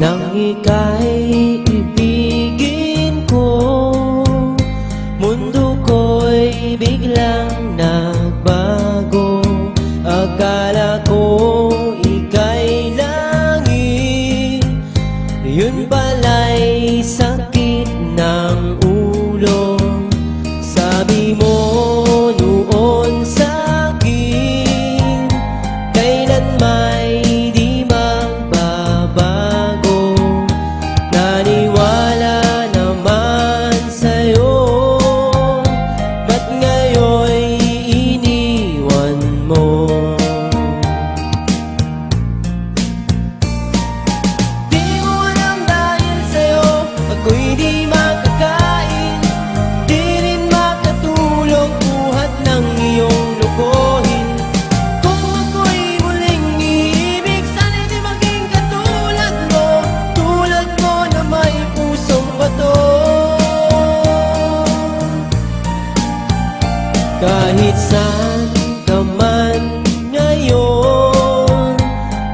Nang ika'y ibigin ko, mundo ko'y biglang nagbago. Akala ko ika'y langit, yun pala'y sakit ng ulo. Sabi mo noon sa'kin, kailan may di magbabago. Naniwala naman sa'yo, ba't ngayon'y iniwan mo? Di mo alam dahil sa'yo ako'y di makakain, di rin makatulog buhat ng iyong lokohin. Kung ako'y muling iibig, sana'y di maging katulad mo, tulad mo na may pusong bato. Kahit saan ka man ngayon,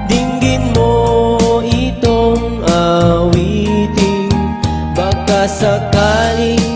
dinggin mo itong awitin, baka sakaling